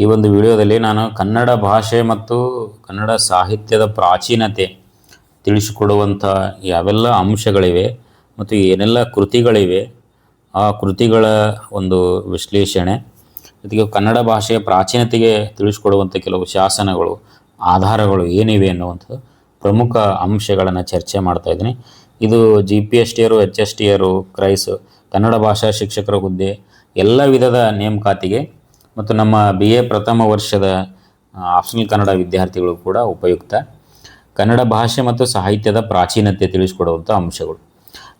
ಈ ಒಂದು ವಿಡಿಯೋದಲ್ಲಿ ನಾನು ಕನ್ನಡ ಭಾಷೆ ಮತ್ತು ಕನ್ನಡ ಸಾಹಿತ್ಯದ ಪ್ರಾಚೀನತೆ ತಿಳಿಸಿಕೊಡುವಂಥ ಯಾವೆಲ್ಲ ಅಂಶಗಳಿವೆ ಮತ್ತು ಏನೆಲ್ಲ ಕೃತಿಗಳಿವೆ, ಆ ಕೃತಿಗಳ ಒಂದು ವಿಶ್ಲೇಷಣೆ, ಜೊತೆಗೆ ಕನ್ನಡ ಭಾಷೆಯ ಪ್ರಾಚೀನತೆಗೆ ತಿಳಿಸಿಕೊಡುವಂಥ ಕೆಲವು ಶಾಸನಗಳು, ಆಧಾರಗಳು ಏನಿವೆ ಅನ್ನುವಂಥದ್ದು ಪ್ರಮುಖ ಅಂಶಗಳನ್ನು ಚರ್ಚೆ ಮಾಡ್ತಾ ಇದ್ದೀನಿ. ಇದು GPST-ಯರು, HST-ಯರು, ಕ್ರೈಸ್, ಕನ್ನಡ ಭಾಷಾ ಶಿಕ್ಷಕರ ಹುದ್ದೆ, ಎಲ್ಲ ವಿಧದ ನೇಮಕಾತಿಗೆ ಮತ್ತು ನಮ್ಮ BA ಪ್ರಥಮ ವರ್ಷದ ಆಪ್ಷನಲ್ ಕನ್ನಡ ವಿದ್ಯಾರ್ಥಿಗಳು ಕೂಡ ಉಪಯುಕ್ತ. ಕನ್ನಡ ಭಾಷೆ ಮತ್ತು ಸಾಹಿತ್ಯದ ಪ್ರಾಚೀನತೆ ತಿಳಿಸಿಕೊಡುವಂಥ ಅಂಶಗಳು.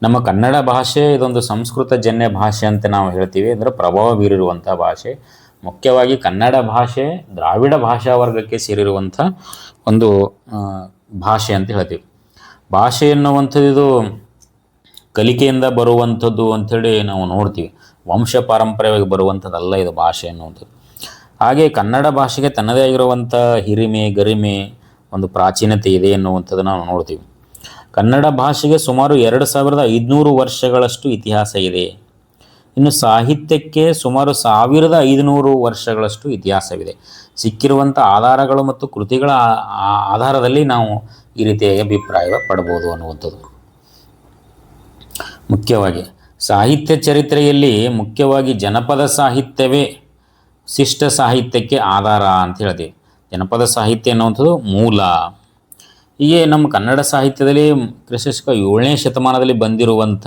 ನಮ್ಮ ಕನ್ನಡ ಭಾಷೆ ಇದೊಂದು ಸಂಸ್ಕೃತ ಜನ್ಯ ಭಾಷೆ ಅಂತ ನಾವು ಹೇಳ್ತೀವಿ, ಅಂದರೆ ಪ್ರಭಾವ ಬೀರಿರುವಂಥ ಭಾಷೆ. ಮುಖ್ಯವಾಗಿ ಕನ್ನಡ ಭಾಷೆ ದ್ರಾವಿಡ ಭಾಷಾ ವರ್ಗಕ್ಕೆ ಸೇರಿರುವಂಥ ಒಂದು ಭಾಷೆ ಅಂತ ಹೇಳ್ತೀವಿ. ಭಾಷೆ ಎನ್ನುವಂಥದ್ದು ಇದು ಕಲಿಕೆಯಿಂದ ಬರುವಂಥದ್ದು ಅಂಥೇಳಿ ನಾವು ನೋಡ್ತೀವಿ, ವಂಶ ಪಾರಂಪರ್ಯವಾಗಿ ಬರುವಂಥದ್ದಲ್ಲ ಇದು ಭಾಷೆ ಎನ್ನುವಂಥದ್ದು. ಹಾಗೆ ಕನ್ನಡ ಭಾಷೆಗೆ ತನ್ನದೇ ಆಗಿರುವಂಥ ಹಿರಿಮೆ, ಗರಿಮೆ, ಒಂದು ಪ್ರಾಚೀನತೆ ಇದೆ ಎನ್ನುವಂಥದ್ದನ್ನು ನಾವು ನೋಡ್ತೀವಿ. ಕನ್ನಡ ಭಾಷೆಗೆ ಸುಮಾರು 2500 ವರ್ಷಗಳಷ್ಟು ಇತಿಹಾಸ ಇದೆ. ಇನ್ನು ಸಾಹಿತ್ಯಕ್ಕೆ ಸುಮಾರು 1500 ವರ್ಷಗಳಷ್ಟು ಇತಿಹಾಸವಿದೆ. ಸಿಕ್ಕಿರುವಂಥ ಆಧಾರಗಳು ಮತ್ತು ಕೃತಿಗಳ ಆಧಾರದಲ್ಲಿ ನಾವು ಈ ರೀತಿಯಾಗಿ ಅಭಿಪ್ರಾಯ ಪಡ್ಬೋದು ಅನ್ನುವಂಥದ್ದು. ಮುಖ್ಯವಾಗಿ ಸಾಹಿತ್ಯ ಚರಿತ್ರೆಯಲ್ಲಿ ಮುಖ್ಯವಾಗಿ ಜನಪದ ಸಾಹಿತ್ಯವೇ ಶಿಷ್ಟ ಸಾಹಿತ್ಯಕ್ಕೆ ಆಧಾರ ಅಂತ ಹೇಳ್ತೀವಿ. ಜನಪದ ಸಾಹಿತ್ಯ ಅನ್ನುವಂಥದ್ದು ಮೂಲ. ಹೀಗೆ ನಮ್ಮ ಕನ್ನಡ ಸಾಹಿತ್ಯದಲ್ಲಿ ಕ್ರಿಸ್ತಶಕ 7ನೇ ಶತಮಾನದಲ್ಲಿ ಬಂದಿರುವಂಥ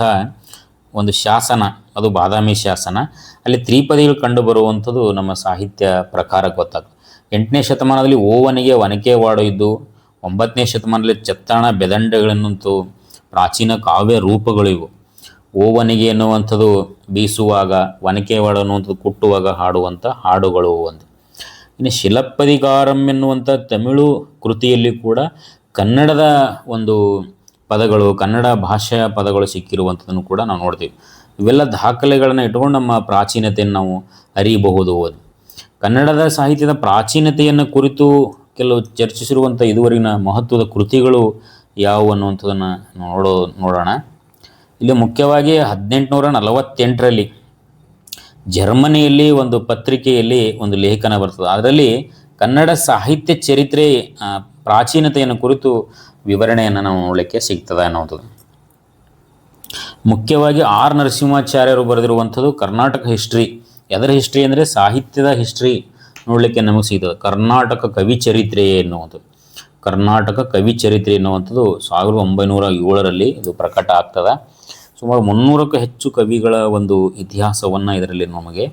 ಒಂದು ಶಾಸನ, ಅದು ಬಾದಾಮಿ ಶಾಸನ. ಅಲ್ಲಿ ತ್ರಿಪದಿಗಳು ಕಂಡು ಬರುವಂಥದ್ದು ನಮ್ಮ ಸಾಹಿತ್ಯ ಪ್ರಕಾರ ಗೊತ್ತಾಗ್ತದೆ. 8ನೇ ಶತಮಾನದಲ್ಲಿ ಓವನಿಗೆ ಒನಕೆವಾಡು ಇದ್ದು, 9ನೇ ಶತಮಾನದಲ್ಲಿ ಚತ್ತಾಣ, ಬೆದಂಡಗಳನ್ನಂತೂ ಪ್ರಾಚೀನ ಕಾವ್ಯ ರೂಪಗಳು ಇವು. ಓವನಿಗೆ ಎನ್ನುವಂಥದ್ದು ಬೀಸುವಾಗ, ಒನಕೆವಾಡು ಅನ್ನುವಂಥದ್ದು ಕುಟ್ಟುವಾಗ ಹಾಡುವಂಥ ಹಾಡುಗಳು ಅಂತ. ಇನ್ನು ಶಿಲಪ್ಪದಿಗಾರಂ ಎನ್ನುವಂಥ ತಮಿಳು ಕೃತಿಯಲ್ಲಿ ಕೂಡ ಕನ್ನಡದ ಒಂದು ಪದಗಳು, ಕನ್ನಡ ಭಾಷೆಯ ಪದಗಳು ಸಿಕ್ಕಿರುವಂಥದ್ದನ್ನು ಕೂಡ ನಾವು ನೋಡ್ತೀವಿ. ಇವೆಲ್ಲ ದಾಖಲೆಗಳನ್ನು ಇಟ್ಕೊಂಡು ನಮ್ಮ ಪ್ರಾಚೀನತೆಯನ್ನು ನಾವು ಅರಿಯಬಹುದು. ಕನ್ನಡದ ಸಾಹಿತ್ಯದ ಪ್ರಾಚೀನತೆಯನ್ನು ಕುರಿತು ಕೆಲವು ಚರ್ಚಿಸಿರುವಂಥ ಇದುವರೆಗಿನ ಮಹತ್ವದ ಕೃತಿಗಳು ಯಾವುವು ಅನ್ನುವಂಥದ್ದನ್ನು ನೋಡೋಣ. ಇಲ್ಲಿ ಮುಖ್ಯವಾಗಿ 1848ರಲ್ಲಿ ಜರ್ಮನಿಯಲ್ಲಿ ಒಂದು ಪತ್ರಿಕೆಯಲ್ಲಿ ಒಂದು ಲೇಖನ ಬರ್ತದೆ. ಅದರಲ್ಲಿ ಕನ್ನಡ ಸಾಹಿತ್ಯ ಚರಿತ್ರೆ ಪ್ರಾಚೀನತೆಯನ್ನು ಕುರಿತು ವಿವರಣೆಯನ್ನು ನಾವು ನೋಡಲಿಕ್ಕೆ ಸಿಗ್ತದೆ ಅನ್ನುವಂಥದ್ದು. ಮುಖ್ಯವಾಗಿ ಆರ್ ನರಸಿಂಹಾಚಾರ್ಯರು ಬರೆದಿರುವಂಥದ್ದು ಕರ್ನಾಟಕ ಹಿಸ್ಟ್ರಿ. ಅದರ ಹಿಸ್ಟ್ರಿ ಅಂದರೆ ಸಾಹಿತ್ಯದ ಹಿಸ್ಟ್ರಿ ನೋಡಲಿಕ್ಕೆ ನಮಗೆ ಸಿಗ್ತದೆ. ಕರ್ನಾಟಕ ಕವಿ ಚರಿತ್ರೆ ಎನ್ನುವಂಥದ್ದು, ಕರ್ನಾಟಕ ಕವಿ ಚರಿತ್ರೆ ಎನ್ನುವಂಥದ್ದು 1907ರಲ್ಲಿ ಇದು ಪ್ರಕಟ ಆಗ್ತದೆ. ಸುಮಾರು 300ಕ್ಕೂ ಹೆಚ್ಚು ಕವಿಗಳ ಒಂದು ಇತಿಹಾಸವನ್ನು ಇದರಲ್ಲಿ ನಮಗೆ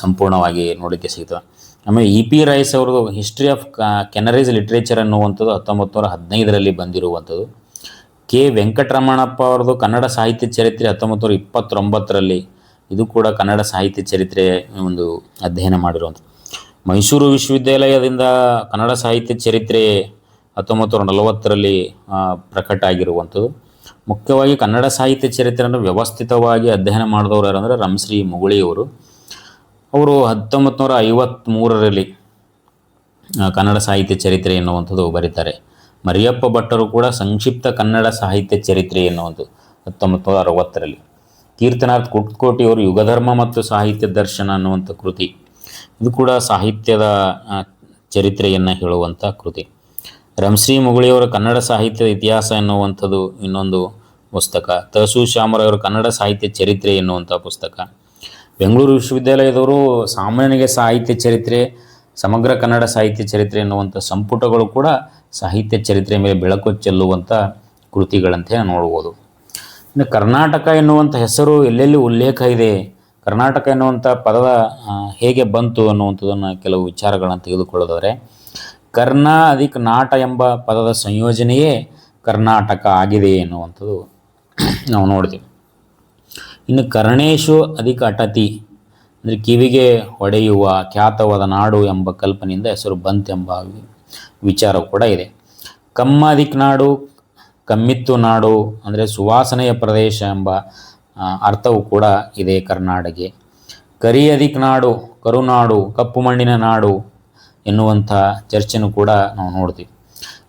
ಸಂಪೂರ್ಣವಾಗಿ ನೋಡಲಿಕ್ಕೆ ಸಿಗ್ತದೆ. ಆಮೇಲೆ EP ರೈಸ್ ಅವ್ರದ್ದು ಹಿಸ್ಟ್ರಿ ಆಫ್ ಕೆನರೀಸ್ ಲಿಟ್ರೇಚರ್ ಅನ್ನುವಂಥದ್ದು 1915ರಲ್ಲಿ ಬಂದಿರುವಂಥದ್ದು. ಕೆ ವೆಂಕಟರಮಣಪ್ಪ ಅವ್ರದ್ದು ಕನ್ನಡ ಸಾಹಿತ್ಯ ಚರಿತ್ರೆ 1929ರಲ್ಲಿ, ಇದು ಕೂಡ ಕನ್ನಡ ಸಾಹಿತ್ಯ ಚರಿತ್ರೆ ಒಂದು ಅಧ್ಯಯನ ಮಾಡಿರುವಂಥದ್ದು. ಮೈಸೂರು ವಿಶ್ವವಿದ್ಯಾಲಯದಿಂದ ಕನ್ನಡ ಸಾಹಿತ್ಯ ಚರಿತ್ರೆ 1940ರಲ್ಲಿ ಪ್ರಕಟ ಆಗಿರುವಂಥದ್ದು. ಮುಖ್ಯವಾಗಿ ಕನ್ನಡ ಸಾಹಿತ್ಯ ಚರಿತ್ರೆಯನ್ನು ವ್ಯವಸ್ಥಿತವಾಗಿ ಅಧ್ಯಯನ ಮಾಡಿದವರು ಯಾರಂದರೆ ರಮಶ್ರೀ ಮುಗುಳಿಯವರು. ಅವರು 1953ರಲ್ಲಿ ಕನ್ನಡ ಸಾಹಿತ್ಯ ಚರಿತ್ರೆ ಎನ್ನುವಂಥದ್ದು ಬರೀತಾರೆ. ಮರಿಯಪ್ಪ ಭಟ್ಟರು ಕೂಡ ಸಂಕ್ಷಿಪ್ತ ಕನ್ನಡ ಸಾಹಿತ್ಯ ಚರಿತ್ರೆ ಎನ್ನುವಂಥದ್ದು 1960ರಲ್ಲಿ. ಕೀರ್ತನಾಥ್ ಕುಟ್ಕೋಟಿಯವರು ಯುಗಧರ್ಮ ಮತ್ತು ಸಾಹಿತ್ಯ ದರ್ಶನ ಅನ್ನುವಂಥ ಕೃತಿ, ಇದು ಕೂಡ ಸಾಹಿತ್ಯದ ಚರಿತ್ರೆಯನ್ನು ಹೇಳುವಂಥ ಕೃತಿ. ರಮಶ್ರೀ ಮುಗುಳಿಯವರ ಕನ್ನಡ ಸಾಹಿತ್ಯದ ಇತಿಹಾಸ ಎನ್ನುವಂಥದ್ದು ಇನ್ನೊಂದು ಪುಸ್ತಕ. ತಸು ಶ್ಯಾಮರಾಯವರು ಕನ್ನಡ ಸಾಹಿತ್ಯ ಚರಿತ್ರೆ ಎನ್ನುವಂಥ ಪುಸ್ತಕ. ಬೆಂಗಳೂರು ವಿಶ್ವವಿದ್ಯಾಲಯದವರು ಸಾಮಾನ್ಯನಿಗೆ ಸಾಹಿತ್ಯ ಚರಿತ್ರೆ, ಸಮಗ್ರ ಕನ್ನಡ ಸಾಹಿತ್ಯ ಚರಿತ್ರೆ ಎನ್ನುವಂಥ ಸಂಪುಟಗಳು ಕೂಡ ಸಾಹಿತ್ಯ ಚರಿತ್ರೆ ಮೇಲೆ ಬೆಳಕು ಚೆಲ್ಲುವಂಥ ಕೃತಿಗಳಂತೆ ನೋಡ್ಬೋದು. ಇನ್ನು ಕರ್ನಾಟಕ ಎನ್ನುವಂಥ ಹೆಸರು ಎಲ್ಲೆಲ್ಲಿ ಉಲ್ಲೇಖ ಇದೆ, ಕರ್ನಾಟಕ ಎನ್ನುವಂಥ ಪದದ ಹೇಗೆ ಬಂತು ಅನ್ನುವಂಥದ್ದನ್ನು ಕೆಲವು ವಿಚಾರಗಳನ್ನು ತೆಗೆದುಕೊಳ್ಳೋದಾದರೆ, ಕರ್ಣ ಅಧಿಕ ನಾಟ ಎಂಬ ಪದದ ಸಂಯೋಜನೆಯೇ ಕರ್ನಾಟಕ ಆಗಿದೆ ಎನ್ನುವಂಥದ್ದು ನಾವು ನೋಡ್ತೀವಿ. ಇನ್ನು ಕರ್ಣೇಶು ಅಧಿಕ ಅಟತಿ ಅಂದರೆ ಕಿವಿಗೆ ಹೊಡೆಯುವ ಖ್ಯಾತವಾದ ನಾಡು ಎಂಬ ಕಲ್ಪನೆಯಿಂದ ಹೆಸರು ಬಂತೆಂಬ ವಿಚಾರ ಕೂಡ ಇದೆ. ಕಮ್ಮ ಅಧಿಕ ನಾಡು, ಕಮ್ಮಿತ್ತು ನಾಡು ಅಂದರೆ ಸುವಾಸನೆಯ ಪ್ರದೇಶ ಎಂಬ ಅರ್ಥವೂ ಕೂಡ ಇದೆ ಕರ್ನಾಟಕ. ಕರಿ ಅಧಿಕ ನಾಡು, ಕರುನಾಡು, ಕಪ್ಪು ಮಣ್ಣಿನ ನಾಡು ಎನ್ನುವಂಥ ಚರ್ಚೆನೂ ಕೂಡ ನಾವು ನೋಡ್ತೀವಿ.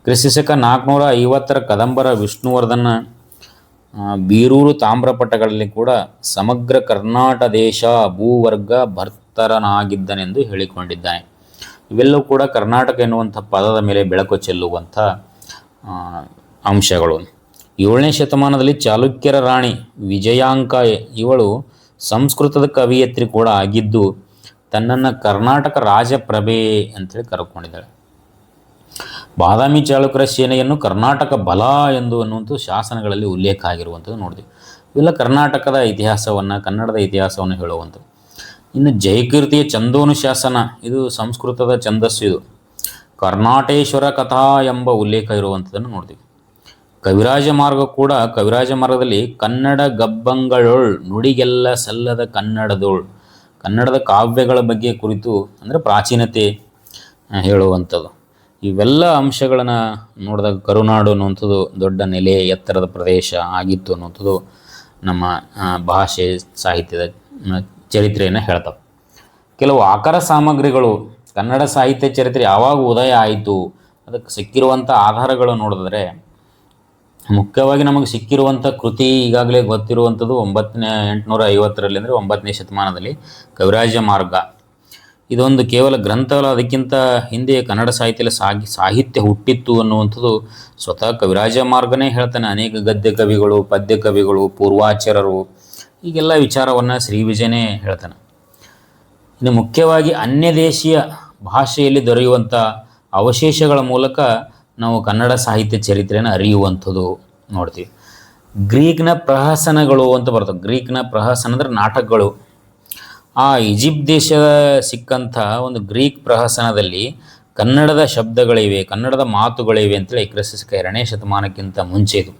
ಕ್ರಿಸ್ತಶಕ 450ರ ಕದಂಬರ ವಿಷ್ಣುವರ್ಧನ ಬೀರೂರು ತಾಮ್ರಪಟಗಳಲ್ಲಿ ಕೂಡ ಸಮಗ್ರ ಕರ್ನಾಟ ದೇಶ ಭೂವರ್ಗ ಭರ್ತರನಾಗಿದ್ದನೆಂದು ಹೇಳಿಕೊಂಡಿದ್ದಾನೆ. ಇವೆಲ್ಲವೂ ಕೂಡ ಕರ್ನಾಟಕ ಎನ್ನುವಂಥ ಪದದ ಮೇಲೆ ಬೆಳಕು ಚೆಲ್ಲುವಂಥ ಆ, ಅಂಶಗಳು. 7ನೇ ಶತಮಾನದಲ್ಲಿ ಚಾಲುಕ್ಯರ ರಾಣಿ ವಿಜಯಾಂಕ ಇವಳು ಸಂಸ್ಕೃತದ ಕವಿಯತ್ರಿ ಕೂಡ ಆಗಿದ್ದು ತನ್ನನ್ನು ಕರ್ನಾಟಕ ರಾಜಪ್ರಭೆ ಅಂತೇಳಿ ಕರೆದುಕೊಂಡಿದ್ದಾಳೆ. ಬಾದಾಮಿ ಚಾಲುಕ್ಯರ ಸೇನೆಯನ್ನು ಕರ್ನಾಟಕ ಬಲ ಎಂದು ಅನ್ನುವಂಥ ಶಾಸನಗಳಲ್ಲಿ ಉಲ್ಲೇಖ ಆಗಿರುವಂಥದ್ದು ನೋಡಿದ್ವಿ. ಇವೆಲ್ಲ ಕರ್ನಾಟಕದ ಇತಿಹಾಸವನ್ನು, ಕನ್ನಡದ ಇತಿಹಾಸವನ್ನು ಹೇಳುವಂಥದ್ದು. ಇನ್ನು ಜಯಕೀರ್ತಿಯ ಚಂದೋನುಶಾಸನ, ಇದು ಸಂಸ್ಕೃತದ ಛಂದಸ್ಸು. ಇದು ಕರ್ನಾಟೇಶ್ವರ ಕಥಾ ಎಂಬ ಉಲ್ಲೇಖ ಇರುವಂಥದ್ದನ್ನು ನೋಡ್ತೀವಿ. ಕವಿರಾಜ ಮಾರ್ಗ ಕೂಡ, ಕವಿರಾಜ ಮಾರ್ಗದಲ್ಲಿ ಕನ್ನಡ ಗಬ್ಬಂಗಳೊಳ್ ನುಡಿಗೆಲ್ಲ ಸಲ್ಲದ ಕನ್ನಡದೋಳ್, ಕನ್ನಡದ ಕಾವ್ಯಗಳ ಬಗ್ಗೆ ಕುರಿತು ಅಂದರೆ ಪ್ರಾಚೀನತೆ ಹೇಳುವಂಥದ್ದು. ಇವೆಲ್ಲ ಅಂಶಗಳನ್ನು ನೋಡಿದಾಗ ಕರುನಾಡು ಅನ್ನುವಂಥದ್ದು ದೊಡ್ಡ ನೆಲೆ, ಎತ್ತರದ ಪ್ರದೇಶ ಆಗಿತ್ತು ಅನ್ನುವಂಥದ್ದು ನಮ್ಮ ಭಾಷೆ, ಸಾಹಿತ್ಯದ ಚರಿತ್ರೆಯನ್ನು ಹೇಳ್ತವೆ. ಕೆಲವು ಆಕರ ಸಾಮಗ್ರಿಗಳು, ಕನ್ನಡ ಸಾಹಿತ್ಯ ಚರಿತ್ರೆ ಯಾವಾಗ ಉದಯ ಆಯಿತು ಅದಕ್ಕೆ ಸಿಕ್ಕಿರುವಂಥ ಆಧಾರಗಳು ನೋಡಿದ್ರೆ, ಮುಖ್ಯವಾಗಿ ನಮಗೆ ಸಿಕ್ಕಿರುವಂಥ ಕೃತಿ ಈಗಾಗಲೇ ಗೊತ್ತಿರುವಂಥದ್ದು 850ರಲ್ಲಿ ಅಂದರೆ 9ನೇ ಶತಮಾನದಲ್ಲಿ ಕವಿರಾಜ ಮಾರ್ಗ. ಇದೊಂದು ಕೇವಲ ಗ್ರಂಥವಲ್ಲ, ಅದಕ್ಕಿಂತ ಹಿಂದೆ ಕನ್ನಡ ಸಾಹಿತ್ಯದಲ್ಲಿ ಸಾಹಿತ್ಯ ಹುಟ್ಟಿತ್ತು ಅನ್ನುವಂಥದ್ದು ಸ್ವತಃ ಕವಿರಾಜ ಮಾರ್ಗನೇ ಹೇಳ್ತಾನೆ. ಅನೇಕ ಗದ್ಯ ಕವಿಗಳು, ಪದ್ಯ ಕವಿಗಳು, ಪೂರ್ವಾಚಾರರು ಹೀಗೆಲ್ಲ ವಿಚಾರವನ್ನು ಶ್ರೀ ವಿಜಯನೇ ಹೇಳ್ತಾನೆ. ಇನ್ನು ಮುಖ್ಯವಾಗಿ ಅನ್ಯ ದೇಶೀಯ ಭಾಷೆಯಲ್ಲಿ ದೊರೆಯುವಂಥ ಅವಶೇಷಗಳ ಮೂಲಕ ನಾವು ಕನ್ನಡ ಸಾಹಿತ್ಯ ಚರಿತ್ರೆಯನ್ನು ಅರಿಯುವಂಥದ್ದು ನೋಡ್ತೀವಿ. ಗ್ರೀಕ್ನ ಪ್ರಹಸನಗಳು ಅಂತ ಬರ್ತವೆ. ಗ್ರೀಕ್ನ ಪ್ರಹಸನ ಅಂದರೆ ನಾಟಕಗಳು. ಆ ಈಜಿಪ್ಟ್ ದೇಶದ ಸಿಕ್ಕಂಥ ಒಂದು ಗ್ರೀಕ್ ಪ್ರಹಸನದಲ್ಲಿ ಕನ್ನಡದ ಶಬ್ದಗಳಿವೆ, ಕನ್ನಡದ ಮಾತುಗಳಿವೆ ಅಂತೇಳಿ ಕ್ರಿಸ್ತಶಕ 2ನೇ ಶತಮಾನಕ್ಕಿಂತ ಮುಂಚೆ ಇದು.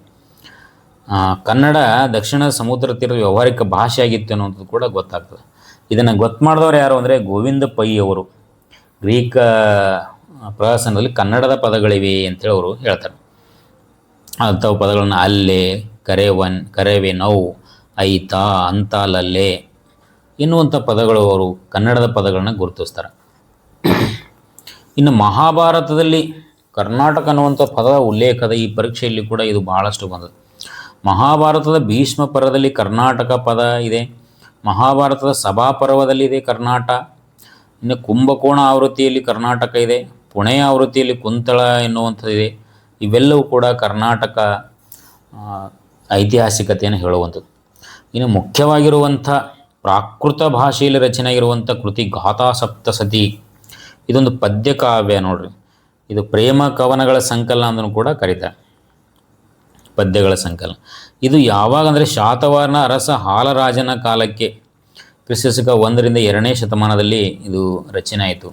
ಕನ್ನಡ ದಕ್ಷಿಣ ಸಮುದ್ರ ತೀರದ ವ್ಯಾವಹಾರಿಕ ಭಾಷೆ ಆಗಿತ್ತು ಅನ್ನೋಂಥದ್ದು ಕೂಡ ಗೊತ್ತಾಗ್ತದೆ. ಇದನ್ನು ಗೊತ್ತು ಮಾಡಿದವರು ಯಾರು ಅಂದರೆ ಗೋವಿಂದ ಪೈ ಅವರು. ಗ್ರೀಕ್ ಪ್ರಹಸನದಲ್ಲಿ ಕನ್ನಡದ ಪದಗಳಿವೆ ಅಂತೇಳಿ ಅವರು ಹೇಳ್ತಾರೆ. ಅಂಥವು ಪದಗಳನ್ನು ಅಲ್ಲೆ, ಕರೆವೆ, ನೌ, ಐತ, ಅಂತಾಲಲ್ಲೆ ಎನ್ನುವಂಥ ಪದಗಳು ಅವರು ಕನ್ನಡದ ಪದಗಳನ್ನು ಗುರುತಿಸ್ತಾರೆ. ಇನ್ನು ಮಹಾಭಾರತದಲ್ಲಿ ಕರ್ನಾಟಕ ಅನ್ನುವಂಥ ಪದದ ಉಲ್ಲೇಖದ ಈ ಪರೀಕ್ಷೆಯಲ್ಲಿ ಕೂಡ ಇದು ಬಹಳಷ್ಟು ಬಂದದ್ದು. ಮಹಾಭಾರತದ ಭೀಷ್ಮ ಪರ್ವದಲ್ಲಿ ಕರ್ನಾಟಕ ಪದ ಇದೆ. ಮಹಾಭಾರತದ ಸಭಾಪರ್ವದಲ್ಲಿದೆ ಕರ್ನಾಟ. ಇನ್ನು ಕುಂಭಕೋಣ ಆವೃತ್ತಿಯಲ್ಲಿ ಕರ್ನಾಟಕ ಇದೆ. ಪುಣೆಯ ಆವೃತ್ತಿಯಲ್ಲಿ ಕುಂತಳ ಎನ್ನುವಂಥದ್ದಿದೆ. ಇವೆಲ್ಲವೂ ಕೂಡ ಕರ್ನಾಟಕ ಐತಿಹಾಸಿಕತೆಯನ್ನು ಹೇಳುವಂಥದ್ದು. ಇನ್ನು ಮುಖ್ಯವಾಗಿರುವಂಥ ಪ್ರಾಕೃತ ಭಾಷೆಯಲ್ಲಿ ರಚನೆ ಆಗಿರುವಂಥ ಕೃತಿ ಗಾಥಾ ಸಪ್ತಸತಿ. ಇದೊಂದು ಪದ್ಯ ಕಾವ್ಯ ನೋಡ್ರಿ. ಇದು ಪ್ರೇಮ ಕವನಗಳ ಸಂಕಲನ ಅಂದೂ ಕೂಡ ಕರೀತಾರೆ, ಪದ್ಯಗಳ ಸಂಕಲನ. ಇದು ಯಾವಾಗ ಅಂದರೆ ಶಾತವಾಹನ ಅರಸ ಹಾಲರಾಜನ ಕಾಲಕ್ಕೆ ಕ್ರಿಸ್ತಶಕ 1ರಿಂದ 2ನೇ ಶತಮಾನದಲ್ಲಿ ಇದು ರಚನೆ ಆಯಿತು.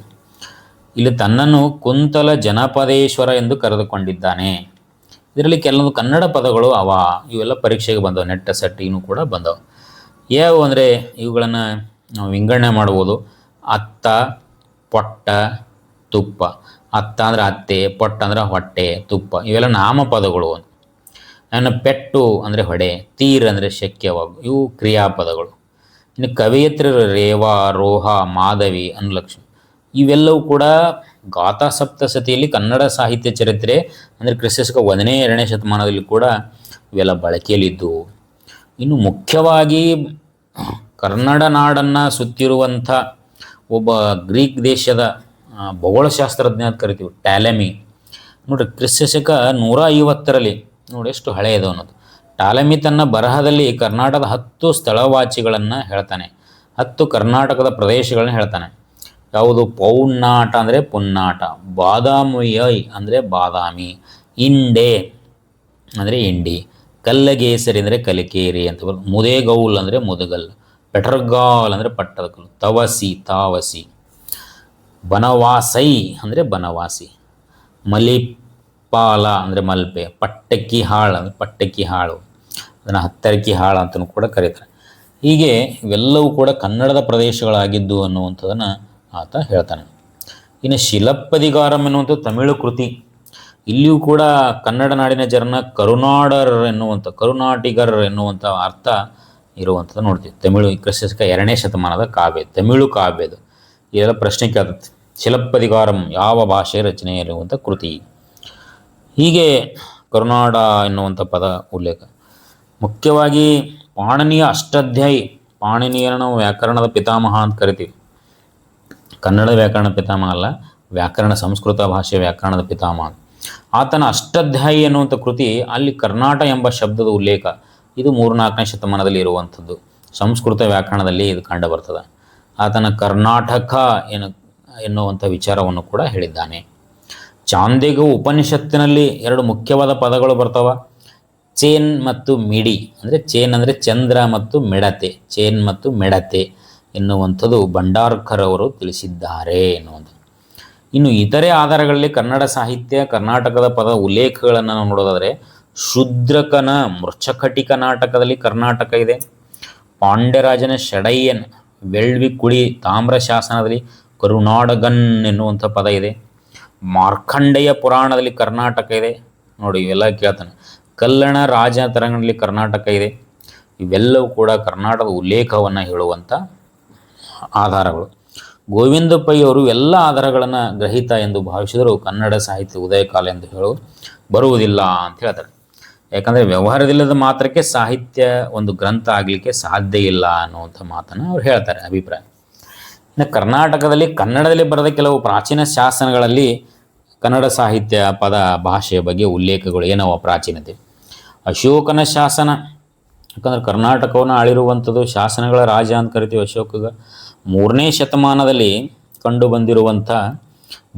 ಇಲ್ಲಿ ತನ್ನನ್ನು ಕುಂತಲ ಜನಪದೇಶ್ವರ ಎಂದು ಕರೆದುಕೊಂಡಿದ್ದಾನೆ. ಇದರಲ್ಲಿ ಕೆಲವೊಂದು ಕನ್ನಡ ಪದಗಳು ಇವೆಲ್ಲ ಪರೀಕ್ಷೆಗೆ ಬಂದವು, ನೆಟ್ಟ ಸಟ್ಟಿನೂ ಕೂಡ ಬಂದವು. ಯಾವುವು ಅಂದರೆ ಇವುಗಳನ್ನು ನಾವು ವಿಂಗಡಣೆ ಮಾಡ್ಬೋದು. ಅತ್ತ, ಪೊಟ್ಟ, ತುಪ್ಪ. ಅತ್ತ ಅಂದರೆ ಅತ್ತೆ, ಪೊಟ್ಟ ಅಂದರೆ ಹೊಟ್ಟೆ, ತುಪ್ಪ ಇವೆಲ್ಲ ನಾಮಪದಗಳು. ಇನ್ನು ಪೆಟ್ಟು ಅಂದರೆ ಹೊಡೆ, ತೀರ್ ಅಂದರೆ ಶಕ್ಯವಾಗು, ಇವು ಕ್ರಿಯಾಪದಗಳು. ಇನ್ನು ಕವಯಿತ್ರಿ ರೇವ, ರೋಹ, ಮಾಧವಿ, ಅನುಲಕ್ಷ್ಮಿ ಇವೆಲ್ಲವೂ ಕೂಡ ಗಾಥಾ ಸಪ್ತಸತಿಯಲ್ಲಿ ಕನ್ನಡ ಸಾಹಿತ್ಯ ಚರಿತ್ರೆ ಅಂದರೆ ಕ್ರಿಸ್ತಶಕ 1ನೇ 2ನೇ ಶತಮಾನದಲ್ಲಿ ಕೂಡ ಇವೆಲ್ಲ ಬಳಕೆಯಲ್ಲಿದ್ದವು. ಇನ್ನು ಮುಖ್ಯವಾಗಿ ಕನ್ನಡ ನಾಡನ್ನು ಸುತ್ತಿರುವಂಥ ಒಬ್ಬ ಗ್ರೀಕ್ ದೇಶದ ಭೂಗೋಳಶಾಸ್ತ್ರಜ್ಞ ಅಂತ ಕರಿತೀವಿ, ಟ್ಯಾಲೆಮಿ. ನೋಡಿರಿ, ಕ್ರಿಸ್ತಶಕ 150ರಲ್ಲಿ ನೋಡಿ ಎಷ್ಟು ಹಳೆಯದು ಅನ್ನೋದು. ಟಾಲೆಮಿ ತನ್ನ ಬರಹದಲ್ಲಿ ಕರ್ನಾಟಕದ 10 ಸ್ಥಳವಾಚಿಗಳನ್ನು ಹೇಳ್ತಾನೆ, 10 ಕರ್ನಾಟಕದ ಪ್ರದೇಶಗಳನ್ನ ಹೇಳ್ತಾನೆ. ಯಾವುದು? ಪೌನ್ನಾಟ ಅಂದರೆ ಪುನ್ನಾಟ, ಬಾದಾಮಿಯೈ ಅಂದರೆ ಬಾದಾಮಿ, ಇಂಡೆ ಅಂದರೆ ಇಂಡಿ, ಕಲ್ಲಗೇಸರಿ ಅಂದರೆ ಕಲಿಕೇರಿ ಅಂತ ಬರ್ತದೆ, ಮುದೇಗೌಲ್ ಅಂದರೆ ಮುದಗಲ್, ಪೆಟರ್ಗಾಲ್ ಅಂದರೆ ಪಟ್ಟದಕಲ್ಲು, ತವಸಿ ತಾವಸಿ, ಬನವಾಸೈ ಅಂದರೆ ಬನವಾಸಿ, ಮಲಿಪಾಲ ಅಂದರೆ ಮಲ್ಪೆ, ಪಟ್ಟಕ್ಕಿ ಹಾಳು ಅಂದರೆ ಪಟ್ಟಕ್ಕಿ ಹಾಳು, ಅದನ್ನು ಹತ್ತರಕ್ಕಿ ಹಾಳು ಅಂತಲೂ ಕೂಡ ಕರೀತಾರೆ. ಹೀಗೆ ಇವೆಲ್ಲವೂ ಕೂಡ ಕನ್ನಡದ ಪ್ರದೇಶಗಳಾಗಿದ್ದು ಅನ್ನುವಂಥದ್ದನ್ನು ಆತ ಹೇಳ್ತಾನೆ. ಇನ್ನು ಶಿಲಪ್ಪದಿಗಾರಂ ಎನ್ನುವಂಥ ತಮಿಳು ಕೃತಿ, ಇಲ್ಲಿಯೂ ಕೂಡ ಕನ್ನಡ ನಾಡಿನ ಜನನ ಕರುನಾಟಿಗರ್ ಎನ್ನುವಂಥ ಅರ್ಥ ಇರುವಂಥದ್ದು ನೋಡ್ತೀವಿ. ತಮಿಳು ಕ್ರಿಸ್ತಶಕ 2ನೇ ಶತಮಾನದ ಕಾವ್ಯ, ತಮಿಳು ಕಾವ್ಯದು. ಇದೆಲ್ಲ ಪ್ರಶ್ನೆ ಕೇಳ್ತದೆ. ಶಿಲಪ್ಪದಿಗಾರಂ ಯಾವ ಭಾಷೆ ರಚನೆ ಇರುವಂಥ ಕೃತಿ. ಹೀಗೆ ಕರುನಾಡ ಎನ್ನುವಂಥ ಪದ ಉಲ್ಲೇಖ. ಮುಖ್ಯವಾಗಿ ಪಾಣಿನಿಯ ಅಷ್ಟಾಧ್ಯಾಯಿ, ಪಾಣಿನಿಯನ್ನು ನಾವು ವ್ಯಾಕರಣದ ಪಿತಾಮಹ ಅಂತ ಕರಿತೀವಿ. ಕನ್ನಡ ವ್ಯಾಕರಣ ಪಿತಾಮಹ ಅಲ್ಲ, ವ್ಯಾಕರಣ, ಸಂಸ್ಕೃತ ಭಾಷೆ ವ್ಯಾಕರಣದ ಪಿತಾಮಹ. ಆತನ ಅಷ್ಟಾಧ್ಯಾಯಿ ಎನ್ನುವಂಥ ಕೃತಿ, ಅಲ್ಲಿ ಕರ್ನಾಟ ಎಂಬ ಶಬ್ದದ ಉಲ್ಲೇಖ ಇದು 3-4ನೇ ಶತಮಾನದಲ್ಲಿ ಇರುವಂಥದ್ದು. ಸಂಸ್ಕೃತ ವ್ಯಾಕರಣದಲ್ಲಿ ಇದು ಕಂಡು ಬರ್ತದೆ. ಆತನ ಕರ್ನಾಟಕ ಎನ್ನುವಂಥ ವಿಚಾರವನ್ನು ಕೂಡ ಹೇಳಿದ್ದಾನೆ. ಚಾಂದಿಗ ಉಪನಿಷತ್ತಿನಲ್ಲಿ 2 ಮುಖ್ಯವಾದ ಪದಗಳು ಬರ್ತಾವ, ಚೇನ್ ಮತ್ತು ಮಿಡಿ. ಅಂದರೆ ಚೇನ್ ಅಂದರೆ ಚಂದ್ರ ಮತ್ತು ಮಿಡತೆ, ಚೇನ್ ಮತ್ತು ಮಿಡತೆ ಎನ್ನುವಂಥದ್ದು ಭಂಡಾರ್ಕರ್ ಅವರು ತಿಳಿಸಿದ್ದಾರೆ ಎನ್ನುವಂಥದ್ದು. ಇನ್ನು ಇತರೆ ಆಧಾರಗಳಲ್ಲಿ ಕನ್ನಡ ಸಾಹಿತ್ಯ ಕರ್ನಾಟಕದ ಪದ ಉಲ್ಲೇಖಗಳನ್ನು ನಾವು ನೋಡೋದಾದರೆ, ಶೂದ್ರಕನ ಮೃಚ್ಛಕಟಿಕ ನಾಟಕದಲ್ಲಿ ಕರ್ನಾಟಕ ಇದೆ. ಪಾಂಡ್ಯರಾಜನ ಷಡಯ್ಯನ್ ವೆಳ್ವಿ ಕುಳಿ ತಾಮ್ರ ಶಾಸನದಲ್ಲಿ ಕರುನಾಡಗನ್ ಎನ್ನುವಂಥ ಪದ ಇದೆ. ಮಾರ್ಕಂಡೆಯ ಪುರಾಣದಲ್ಲಿ ಕರ್ನಾಟಕ ಇದೆ. ನೋಡಿ, ಇವೆಲ್ಲ ಕೇಳ್ತಾನೆ. ಕಲ್ಲಣ ರಾಜ ತರಂಗದಲ್ಲಿ ಕರ್ನಾಟಕ ಇದೆ. ಇವೆಲ್ಲವೂ ಕೂಡ ಕರ್ನಾಟಕದ ಉಲ್ಲೇಖವನ್ನು ಹೇಳುವಂಥ ಆಧಾರಗಳು. ಗೋವಿಂದ ಪೈ ಅವರು ಎಲ್ಲ ಆಧಾರಗಳನ್ನು ಗ್ರಹಿತ ಎಂದು ಭಾವಿಸಿದರೂ ಕನ್ನಡ ಸಾಹಿತ್ಯ ಉದಯಕಾಲ ಎಂದು ಹೇಳಲು ಬರುವುದಿಲ್ಲ ಅಂತ ಹೇಳ್ತಾರೆ. ಯಾಕಂದರೆ ವ್ಯವಹಾರದಿಲ್ಲದ ಮಾತ್ರಕ್ಕೆ ಸಾಹಿತ್ಯ ಒಂದು ಗ್ರಂಥ ಆಗಲಿಕ್ಕೆ ಸಾಧ್ಯ ಇಲ್ಲ ಅನ್ನುವಂಥ ಮಾತನ್ನು ಅವ್ರು ಹೇಳ್ತಾರೆ, ಅಭಿಪ್ರಾಯ. ಇನ್ನು ಕರ್ನಾಟಕದಲ್ಲಿ ಕನ್ನಡದಲ್ಲಿ ಬರೆದ ಕೆಲವು ಪ್ರಾಚೀನ ಶಾಸನಗಳಲ್ಲಿ ಕನ್ನಡ ಸಾಹಿತ್ಯ ಪದ ಭಾಷೆಯ ಬಗ್ಗೆ ಉಲ್ಲೇಖಗಳು ಏನವ ಪ್ರಾಚೀನತೆ. ಅಶೋಕನ ಶಾಸನ, ಯಾಕಂದರೆ ಕರ್ನಾಟಕವನ್ನು ಆಳಿರುವಂಥದ್ದು ಶಾಸನಗಳ ರಾಜ ಅಂತ ಕರಿತೀವಿ ಅಶೋಕಗ. 3ನೇ ಶತಮಾನದಲ್ಲಿ ಕಂಡು ಬಂದಿರುವಂಥ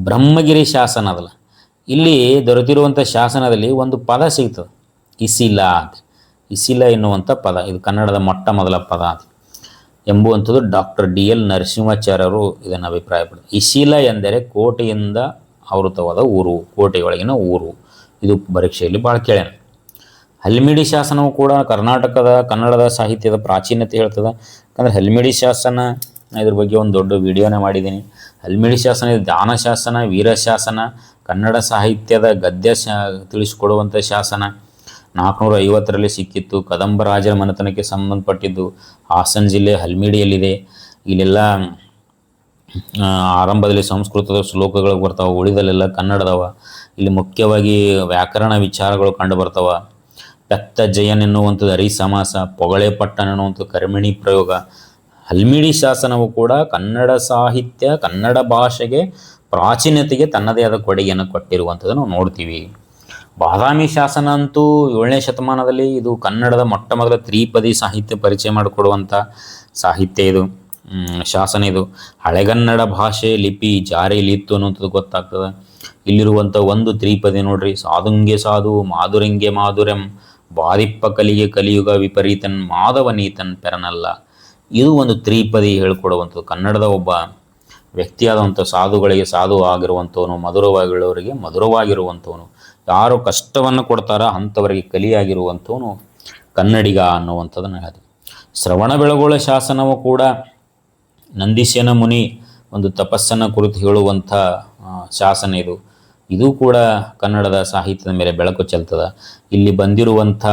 ಬ್ರಹ್ಮಗಿರಿ ಶಾಸನ ಅದಲ್ಲ, ಇಲ್ಲಿ ದೊರೆತಿರುವಂಥ ಶಾಸನದಲ್ಲಿ ಒಂದು ಪದ ಸಿಗ್ತದೆ, ಇಸಿಲ ಅಂತ. ಇಸಿಲ ಎನ್ನುವಂಥ ಪದ ಇದು ಕನ್ನಡದ ಮೊಟ್ಟ ಮೊದಲ ಪದ ಅಂತ ಎಂಬುವಂಥದ್ದು ಡಾಕ್ಟರ್ DL ನರಸಿಂಹಾಚಾರ್ಯರು ಇದನ್ನು ಅಭಿಪ್ರಾಯಪಡ್ತಾರೆ. ಇಸಿಲ ಎಂದರೆ ಕೋಟೆಯಿಂದ ಆವೃತವಾದ ಊರು, ಕೋಟೆಯೊಳಗಿನ ಊರು. ಇದು ಪರೀಕ್ಷೆಯಲ್ಲಿ ಭಾಳ ಕೇಳ್ಯಾನ. ಹಲ್ಮಿಡಿ ಶಾಸನವು ಕೂಡ ಕನ್ನಡದ ಸಾಹಿತ್ಯದ ಪ್ರಾಚೀನತೆ ಹೇಳ್ತದೆ. ಯಾಕಂದರೆ ಹಲ್ಮಿಡಿ ಶಾಸನ, ಇದ್ರ ಬಗ್ಗೆ ಒಂದು ದೊಡ್ಡ ವಿಡಿಯೋನೇ ಮಾಡಿದ್ದೀನಿ. ಹಲ್ಮಿಡಿ ಶಾಸನ ಇದು ದಾನ ಶಾಸನ, ವೀರಶಾಸನ, ಕನ್ನಡ ಸಾಹಿತ್ಯದ ಗದ್ಯ ತಿಳಿಸಿಕೊಡುವಂಥ ಶಾಸನ. 450ರಲ್ಲಿ ಸಿಕ್ಕಿತ್ತು. ಕದಂಬ ರಾಜರ ಮನೆತನಕ್ಕೆ ಸಂಬಂಧಪಟ್ಟಿದ್ದು. ಹಾಸನ ಜಿಲ್ಲೆ ಹಲ್ಮಿಡಿಯಲ್ಲಿದೆ. ಇಲ್ಲೆಲ್ಲ ಆರಂಭದಲ್ಲಿ ಸಂಸ್ಕೃತದ ಶ್ಲೋಕಗಳು ಬರ್ತಾವೆ, ಉಳಿದಲ್ಲೆಲ್ಲ ಕನ್ನಡದವ. ಇಲ್ಲಿ ಮುಖ್ಯವಾಗಿ ವ್ಯಾಕರಣ ವಿಚಾರಗಳು ಕಂಡು ಬರ್ತಾವ. ಪೆತ್ತ ಜಯನ್ ಎನ್ನುವಂಥದ್ದು ಅರಿ ಸಮಾಸ, ಪೊಗಳೆ ಪಟ್ಟಣ ಎನ್ನುವಂಥದ್ದು ಕರ್ಮಿಣಿ ಪ್ರಯೋಗ. ಹಲ್ಮಿಡಿ ಶಾಸನವು ಕೂಡ ಕನ್ನಡ ಸಾಹಿತ್ಯ, ಕನ್ನಡ ಭಾಷೆಗೆ ಪ್ರಾಚೀನತೆಗೆ ತನ್ನದೇ ಆದ ಕೊಡುಗೆಯನ್ನು ಕೊಟ್ಟಿರುವಂಥದ್ದು ನಾವು ನೋಡ್ತೀವಿ. ಬಾದಾಮಿ ಶಾಸನ ಅಂತೂ 7ನೇ ಶತಮಾನದಲ್ಲಿ ಇದು ಕನ್ನಡದ ಮೊಟ್ಟ ಮೊದಲ ತ್ರಿಪದಿ ಸಾಹಿತ್ಯ ಪರಿಚಯ ಮಾಡಿಕೊಡುವಂಥ ಸಾಹಿತ್ಯ ಇದು, ಶಾಸನ ಇದು. ಹಳೆಗನ್ನಡ ಭಾಷೆ ಲಿಪಿ ಜಾರಿಯಲ್ಲಿತ್ತು ಅನ್ನುವಂಥದ್ದು ಗೊತ್ತಾಗ್ತದೆ. ಇಲ್ಲಿರುವಂಥ ಒಂದು ತ್ರಿಪದಿ ನೋಡ್ರಿ, ಸಾಧುಂಗೆ ಸಾಧು ಮಾಧುರಂಗೆ ಮಾಧುರಂ ಬಾದಿಪ್ಪ ಕಲಿಗೆ ಕಲಿಯುಗ ವಿಪರೀತನ್ ಮಾಧವನೀತನ್ ಪೆರನಲ್ಲ. ಇದು ಒಂದು ತ್ರಿಪದಿ ಹೇಳ್ಕೊಡುವಂಥದ್ದು. ಕನ್ನಡದ ಒಬ್ಬ ವ್ಯಕ್ತಿಯಾದಂಥ ಸಾಧುಗಳಿಗೆ ಸಾಧು ಆಗಿರುವಂಥವನು, ಮಧುರವಾಗಿರುವವರಿಗೆ ಮಧುರವಾಗಿರುವಂಥವನು, ಯಾರು ಕಷ್ಟವನ್ನು ಕೊಡ್ತಾರೋ ಅಂಥವರಿಗೆ ಕಲಿಯಾಗಿರುವಂಥವನು ಕನ್ನಡಿಗ ಅನ್ನುವಂಥದ್ದನ್ನು ಹೇಳಿದೆ. ಶ್ರವಣ ಬೆಳಗೊಳ ಶಾಸನವು ಕೂಡ ನಂದೀಶನ ಮುನಿ ಒಂದು ತಪಸ್ಸನ್ನು ಕುರಿತು ಹೇಳುವಂಥ ಶಾಸನ ಇದು. ಇದು ಕೂಡ ಕನ್ನಡದ ಸಾಹಿತ್ಯದ ಮೇಲೆ ಬೆಳಕು ಚೆಲ್ತದೆ. ಇಲ್ಲಿ ಬಂದಿರುವಂಥ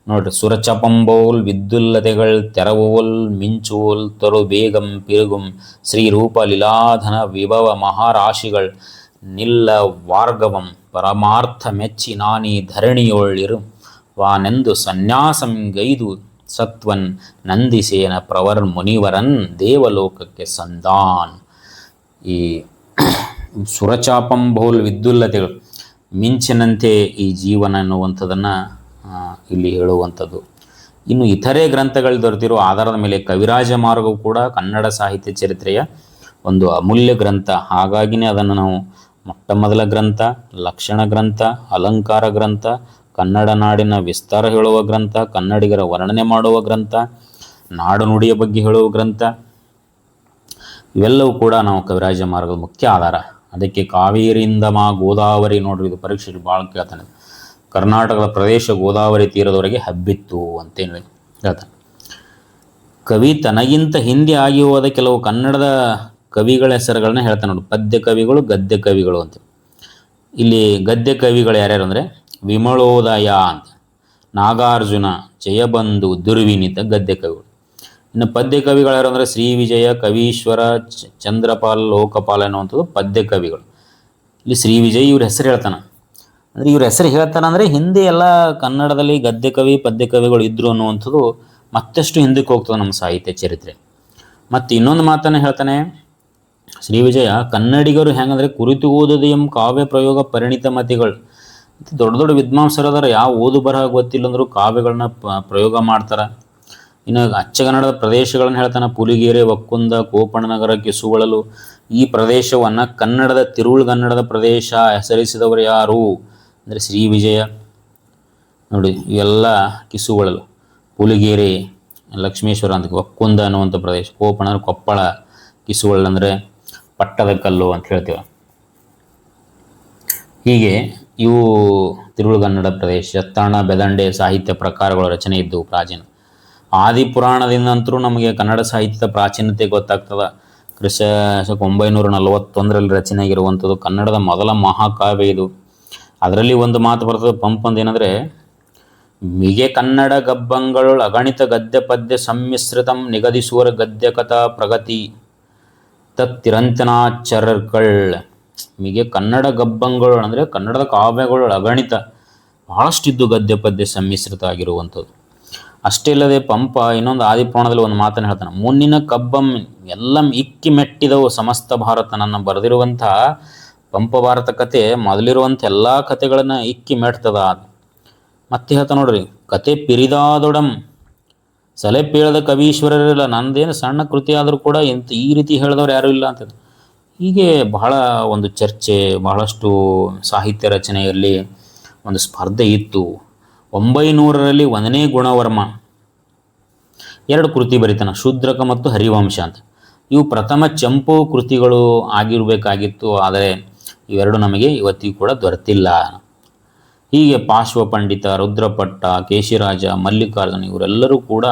ನೋಡ್ರಿ, ಸುರಚಪಂಬೋಲ್ ವಿದ್ಯುಲ್ಲತೆಗಳು ತೆರವೋಲ್ ಮಿಂಚುವೋಲ್ ತರು ಬೇಗಂ ಪಿರುಗುಂ ಶ್ರೀರೂಪ ಲೀಲಾಧನ ವಿಭವ ಮಹಾರಾಶಿಗಳು ನಿಲ್ಲ ವಾರ್ಗವಂ ಪರಮಾರ್ಥ ಮೆಚ್ಚಿ ನಾನಿ ಧರಣಿಯೋಳಿರು ವಾನೆಂದು ಸನ್ಯಾಸಂ ಗೈದು ಸತ್ವನ್ ನಂದಿಸೇನ ಪ್ರವರ್ ಮುನಿವರನ್ ದೇವಲೋಕಕ್ಕೆ ಸಂದಾನ್. ಈ ಸುರಚಾಪಂಬೋಲ್ ವಿದ್ಯುಲ್ಲತೆಗಳು, ಮಿಂಚಿನಂತೆ ಈ ಜೀವನ ಎನ್ನುವಂಥದ್ದನ್ನು ಇಲ್ಲಿ ಹೇಳುವಂಥದ್ದು. ಇನ್ನು ಇತರೆ ಗ್ರಂಥಗಳಲ್ಲಿ ದೊರೆತಿರುವ ಆಧಾರದ ಮೇಲೆ ಕವಿರಾಜ ಮಾರ್ಗವು ಕೂಡ ಕನ್ನಡ ಸಾಹಿತ್ಯ ಚರಿತ್ರೆಯ ಒಂದು ಅಮೂಲ್ಯ ಗ್ರಂಥ. ಹಾಗಾಗಿನೇ ಅದನ್ನು ನಾವು ಮೊಟ್ಟ ಮೊದಲ ಗ್ರಂಥ, ಲಕ್ಷಣ ಗ್ರಂಥ, ಅಲಂಕಾರ ಗ್ರಂಥ, ಕನ್ನಡ ನಾಡಿನ ವಿಸ್ತಾರ ಹೇಳುವ ಗ್ರಂಥ, ಕನ್ನಡಿಗರ ವರ್ಣನೆ ಮಾಡುವ ಗ್ರಂಥ, ನಾಡು ನುಡಿಯ ಬಗ್ಗೆ ಹೇಳುವ ಗ್ರಂಥ, ಇವೆಲ್ಲವೂ ಕೂಡ ನಾವು ಕವಿರಾಜ ಮಾರ್ಗದ ಮುಖ್ಯ ಆಧಾರ. ಅದಕ್ಕೆ ಕಾವೇರಿಯಿಂದ ಗೋದಾವರಿ ನೋಡ್ರಿ, ಇದು ಪರೀಕ್ಷೆಯಲ್ಲಿ ಭಾಳ ಕೇಳ್ತಾನೆ. ಕರ್ನಾಟಕದ ಪ್ರದೇಶ ಗೋದಾವರಿ ತೀರದವರೆಗೆ ಹಬ್ಬಿತ್ತು ಅಂತೇಳಿ ಹೇಳ್ತಾನೆ. ಕವಿ ತನಗಿಂತ ಹಿಂದೆ ಆಗಿ ಹೋದ ಕೆಲವು ಕನ್ನಡದ ಕವಿಗಳ ಹೆಸರುಗಳನ್ನ ಹೇಳ್ತಾನೆ ನೋಡಿ. ಪದ್ಯ ಕವಿಗಳು, ಗದ್ಯ ಕವಿಗಳು ಅಂತ. ಇಲ್ಲಿ ಗದ್ಯ ಕವಿಗಳು ಯಾರ್ಯಾರು ಅಂದರೆ ವಿಮಲೋದಯ ಅಂತ, ನಾಗಾರ್ಜುನ, ಜಯಬಂಧು, ದುರ್ವಿನೀತ ಗದ್ಯ ಕವಿಗಳು. ಇನ್ನು ಪದ್ಯ ಕವಿಗಳು ಯಾರು ಅಂದರೆ ಶ್ರೀ ವಿಜಯ, ಕವೀಶ್ವರ, ಚಂದ್ರಪಾಲ್, ಲೋಕಪಾಲ ಅನ್ನುವಂಥದ್ದು ಪದ್ಯ ಕವಿಗಳು. ಇಲ್ಲಿ ಶ್ರೀ ವಿಜಯ್ ಇವ್ರ ಹೆಸರು ಹೇಳ್ತಾನೆ. ಅಂದರೆ ಇವ್ರ ಹೆಸರು ಹೇಳ್ತಾನೆ ಅಂದರೆ ಹಿಂದೆ ಎಲ್ಲ ಕನ್ನಡದಲ್ಲಿ ಗದ್ಯ ಕವಿ ಪದ್ಯ ಕವಿಗಳು ಇದ್ದರು ಅನ್ನುವಂಥದ್ದು ಮತ್ತಷ್ಟು ಹಿಂದಕ್ಕೆ ಹೋಗ್ತದೆ ನಮ್ಮ ಸಾಹಿತ್ಯ ಚರಿತ್ರೆ. ಮತ್ತು ಇನ್ನೊಂದು ಮಾತನ್ನು ಹೇಳ್ತಾನೆ, ಶ್ರೀವಿಜಯ ಕನ್ನಡಿಗರು ಹೆಂಗಂದ್ರೆ ಕುರಿತು ಓದೋದು ಕಾವ್ಯ ಪ್ರಯೋಗ ಪರಿಣಿತ ಮತಿಗಳು. ದೊಡ್ಡ ದೊಡ್ಡ ವಿದ್ವಾಂಸರದಾರ, ಯಾವ ಓದು ಬರಹ ಗೊತ್ತಿಲ್ಲ ಅಂದರೂ ಕಾವ್ಯಗಳನ್ನ ಪ್ರಯೋಗ ಮಾಡ್ತಾರೆ. ಇನ್ನು ಅಚ್ಚಗನ್ನಡದ ಪ್ರದೇಶಗಳನ್ನು ಹೇಳ್ತಾನೆ. ಪುಲಿಗೆರೆ, ಒಕ್ಕುಂದ, ಕೋಪಣನಗರ, ಕಿಸುಗಳಲು. ಈ ಪ್ರದೇಶವನ್ನು ಕನ್ನಡದ ತಿರುಳುಗನ್ನಡದ ಪ್ರದೇಶ ಹೆಸರಿಸಿದವರು ಯಾರು ಅಂದರೆ ಶ್ರೀ ವಿಜಯ. ನೋಡಿ ಇವೆಲ್ಲ ಕಿಸುಗಳಲು, ಪುಲಿಗೆರೆ ಲಕ್ಷ್ಮೇಶ್ವರ ಅಂತ, ಒಕ್ಕುಂದ ಅನ್ನುವಂಥ ಪ್ರದೇಶ, ಕೋಪಣ ಅಂದರೆ ಕೊಪ್ಪಳ, ಕಿಸುಗಳು ಅಂದರೆ ಪಟ್ಟದ ಕಲ್ಲು ಅಂತ ಹೇಳ್ತೀವಿ. ಹೀಗೆ ಇವು ತಿರುಳುಗನ್ನಡ ಪ್ರದೇಶ. ತಾಣ ಬೆದಂಡೆ ಸಾಹಿತ್ಯ ಪ್ರಕಾರಗಳ ರಚನೆ ಇದ್ದವು ಪ್ರಾಚೀನ. ಆದಿಪುರಾಣದಿಂದಂತರೂ ನಮಗೆ ಕನ್ನಡ ಸಾಹಿತ್ಯದ ಪ್ರಾಚೀನತೆ ಗೊತ್ತಾಗ್ತದೆ. ಕ್ರಿಸ್ತ 941 ರಚನೆ ಆಗಿರುವಂಥದ್ದು ಕನ್ನಡದ ಮೊದಲ ಮಹಾಕಾವ್ಯ ಇದು. ಅದರಲ್ಲಿ ಒಂದು ಮಾತು ಬರ್ತದೆ ಪಂಪಂದು, ಏನಂದರೆ ಮಿಗೆ ಕನ್ನಡ ಗಬ್ಬಂಗಳು ಅಗಣಿತ ಗದ್ಯ ಪದ್ಯ ಸಮ್ಮಿಶ್ರಿತಂ ನಿಗದಿಸುವರ ಗದ್ಯ ಕಥಾ ಪ್ರಗತಿ ತತ್ತಿರಂತನಾಚರರ್ಗಳ್. ಮಿಗೆ ಕನ್ನಡ ಗಬ್ಬಂಗಳು ಅಂದರೆ ಕನ್ನಡದ ಕಾವ್ಯಗಳು ಅಗಣಿತ, ಬಹಳಷ್ಟಿದ್ದು ಗದ್ಯ ಪದ್ಯ ಸಮ್ಮಿಶ್ರಿತ ಆಗಿರುವಂಥದ್ದು. ಅಷ್ಟೇ ಇಲ್ಲದೆ ಪಂಪ ಇನ್ನೊಂದು ಆದಿಪುರಾಣದಲ್ಲಿ ಒಂದು ಮಾತನ್ನು ಹೇಳ್ತಾನೆ, ಮುನ್ನಿನ ಕಬ್ಬಂ ಎಲ್ಲಂ ಇಕ್ಕಿ ಮೆಟ್ಟಿದವು ಸಮಸ್ತ ಭಾರತ. ನನ್ನ ಬರೆದಿರುವಂಥ ಪಂಪ ಭಾರತ ಕತೆ ಮೊದಲಿರುವಂಥ ಎಲ್ಲ ಕತೆಗಳನ್ನು ಇಕ್ಕಿ ಮೆಟ್ತದ. ಮತ್ತೆ ಹೇಳ್ತಾ ನೋಡ್ರಿ, ಕತೆ ಪಿರಿದಾದೊಡಂ ಸಲೆ ಪೇಳದ ಕವೀಶ್ವರರಿಲ್ಲ. ನಂದೇನು ಸಣ್ಣ ಕೃತಿ ಆದರೂ ಕೂಡ ಈ ರೀತಿ ಹೇಳಿದವ್ರು ಯಾರೂ ಇಲ್ಲ ಅಂತ. ಹೀಗೆ ಬಹಳ ಒಂದು ಚರ್ಚೆ, ಬಹಳಷ್ಟು ಸಾಹಿತ್ಯ ರಚನೆಯಲ್ಲಿ ಒಂದು ಸ್ಪರ್ಧೆ ಇತ್ತು. 900ರಲ್ಲಿ 1ನೇ ಗುಣವರ್ಮ 2 ಕೃತಿ ಬರೀತಾನೆ, ಶೂದ್ರಕ ಮತ್ತು ಹರಿವಂಶ ಅಂತ. ಇವು ಪ್ರಥಮ ಚಂಪು ಕೃತಿಗಳು ಆಗಿರಬೇಕಾಗಿತ್ತು, ಆದರೆ ಇವೆರಡು ನಮಗೆ ಇವತ್ತಿಗೂ ಕೂಡ ದೊರೆತಿಲ್ಲ. ಹೀಗೆ ಪಾರ್ಶ್ವ ಪಂಡಿತ, ರುದ್ರಪಟ್ಟ, ಕೇಶಿರಾಜ, ಮಲ್ಲಿಕಾರ್ಜುನ ಇವರೆಲ್ಲರೂ ಕೂಡ